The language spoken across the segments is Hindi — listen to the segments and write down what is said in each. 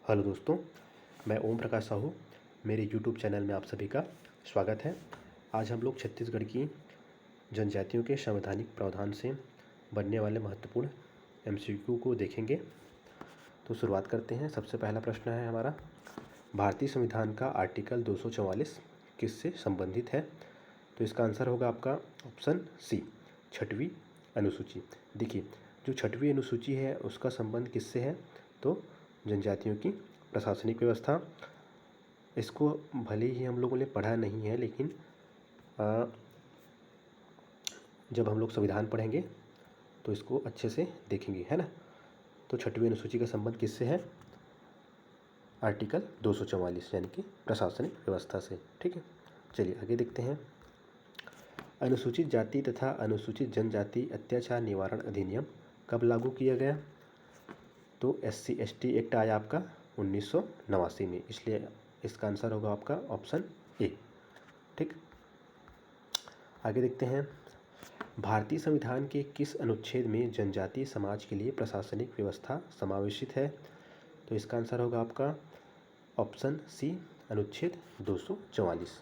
हेलो दोस्तों, मैं ओम प्रकाश साहू। मेरे यूट्यूब चैनल में आप सभी का स्वागत है। आज हम लोग छत्तीसगढ़ की जनजातियों के संवैधानिक प्रावधान से बनने वाले महत्वपूर्ण एमसीक्यू को देखेंगे। तो शुरुआत करते हैं। सबसे पहला प्रश्न है हमारा, भारतीय संविधान का आर्टिकल 244 किससे संबंधित है? तो इसका आंसर होगा आपका ऑप्शन सी, छठवीं अनुसूची। देखिए, जो छठवीं अनुसूची है उसका संबंध किससे है? तो जनजातियों की प्रशासनिक व्यवस्था। इसको भले ही हम लोगों ने पढ़ा नहीं है, लेकिन जब हम लोग संविधान पढ़ेंगे तो इसको अच्छे से देखेंगे, है ना। तो छठवीं अनुसूची का संबंध किससे है? आर्टिकल 244 यानी कि प्रशासनिक व्यवस्था से। ठीक है, चलिए आगे देखते हैं। अनुसूचित जाति तथा अनुसूचित जनजाति अत्याचार निवारण अधिनियम कब लागू किया गया? तो SC/ST एक्ट आया आपका 1989 में, इसलिए इसका आंसर होगा आपका ऑप्शन ए। ठीक, आगे देखते हैं। भारतीय संविधान के किस अनुच्छेद में जनजातीय समाज के लिए प्रशासनिक व्यवस्था समावेशित है? तो इसका आंसर होगा आपका ऑप्शन सी, अनुच्छेद 244।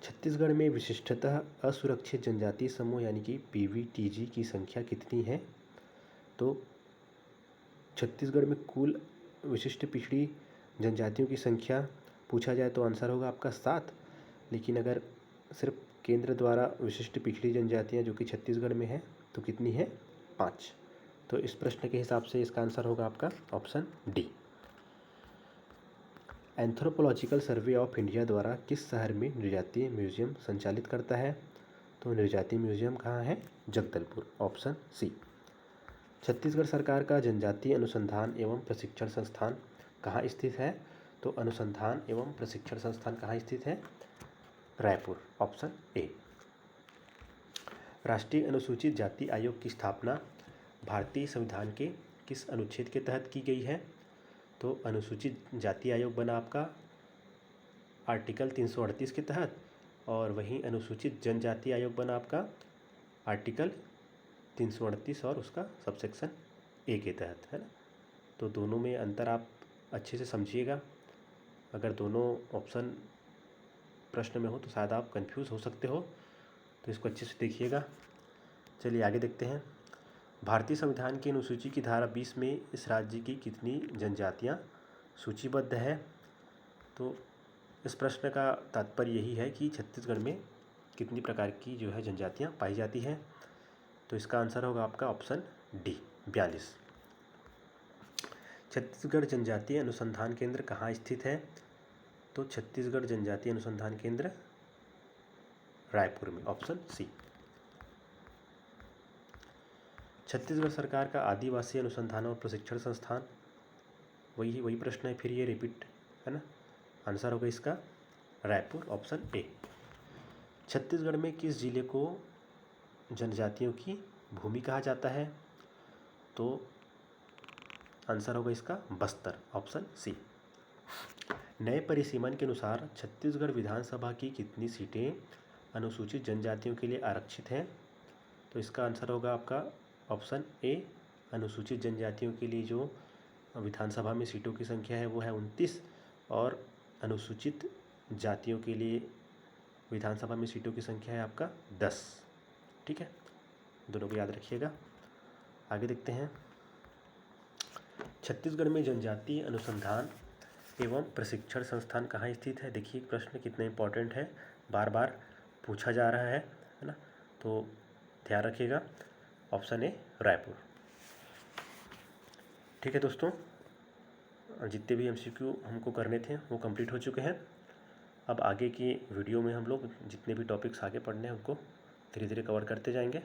छत्तीसगढ़ में विशिष्टतः असुरक्षित जनजातीय समूह यानी कि PVTG की संख्या कितनी है? तो छत्तीसगढ़ में कुल विशिष्ट पिछड़ी जनजातियों की संख्या पूछा जाए तो आंसर होगा आपका 7। लेकिन अगर सिर्फ केंद्र द्वारा विशिष्ट पिछड़ी जनजातियां जो कि छत्तीसगढ़ में है तो कितनी है? 5। तो इस प्रश्न के हिसाब से इसका आंसर होगा आपका option D. Anthropological survey of India द्वारा किस शहर में नृजातीय म्यूजियम संचालित करता है? तो नृजातीय म्यूजियम कहाँ है? Jagdalpur, option C. छत्तीसगढ़ सरकार का जनजातीय अनुसंधान एवं प्रशिक्षण संस्थान कहाँ स्थित है? तो अनुसंधान एवं प्रशिक्षण संस्थान कहाँ स्थित है? Raipur, option A. राष्ट्रीय अनुसूचित जाति आयोग की स्थापना भारतीय संविधान के किस अनुच्छेद के तहत की गई है? तो अनुसूचित जाति आयोग बना आपका आर्टिकल 338 के तहत, और वहीं अनुसूचित जनजाति आयोग बना आपका आर्टिकल 338 और उसका सबसेक्शन ए के तहत, है ना। तो दोनों में अंतर आप अच्छे से समझिएगा। अगर दोनों ऑप्शन प्रश्न में हो तो शायद आप कंफ्यूज हो सकते हो, तो इसको अच्छे से देखिएगा। चलिए आगे देखते हैं। भारतीय संविधान की अनुसूची की धारा 20 में इस राज्य की कितनी जनजातियां सूचीबद्ध है? तो इस प्रश्न का तात्पर्य यही है कि छत्तीसगढ़ में कितनी प्रकार की जो है जनजातियां पाई जाती हैं। तो इसका आंसर होगा आपका ऑप्शन डी, 42। छत्तीसगढ़ जनजातीय अनुसंधान केंद्र कहाँ स्थित है? तो छत्तीसगढ़ जनजातीय अनुसंधान केंद्र रायपुर में, ऑप्शन सी। छत्तीसगढ़ सरकार का आदिवासी अनुसंधान और प्रशिक्षण संस्थान, वही प्रश्न है, फिर ये रिपीट है ना। आंसर होगा इसका रायपुर, ऑप्शन ए। छत्तीसगढ़ में किस जिले को जनजातियों की भूमि कहा जाता है? तो आंसर होगा इसका बस्तर, ऑप्शन सी। नए परिसीमन के अनुसार छत्तीसगढ़ विधानसभा की कितनी सीटें अनुसूचित जनजातियों के लिए आरक्षित हैं? तो इसका आंसर होगा आपका ऑप्शन ए, अनुसूचित जनजातियों के लिए जो विधानसभा में सीटों की संख्या है वो है 29, और अनुसूचित जातियों के लिए विधानसभा में सीटों की संख्या है आपका 10। ठीक है, दोनों को याद रखिएगा। आगे देखते हैं। छत्तीसगढ़ में जनजातीय अनुसंधान एवं प्रशिक्षण संस्थान कहाँ स्थित है? देखिए प्रश्न कितना इंपॉर्टेंट है, बार बार पूछा जा रहा है ना, तो ध्यान रखिएगा। Option A, Raipur. ठीक है दोस्तों, जितने भी MCQ हमको करने थे वो कंप्लीट हो चुके हैं। अब आगे की वीडियो में हम लोग जितने भी टॉपिक्स आगे पढ़ने हैं उनको धीरे धीरे कवर करते जाएंगे।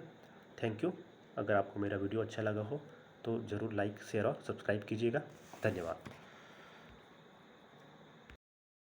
Thank you. अगर आपको मेरा वीडियो अच्छा लगा हो तो ज़रूर लाइक, शेयर और सब्सक्राइब कीजिएगा। धन्यवाद।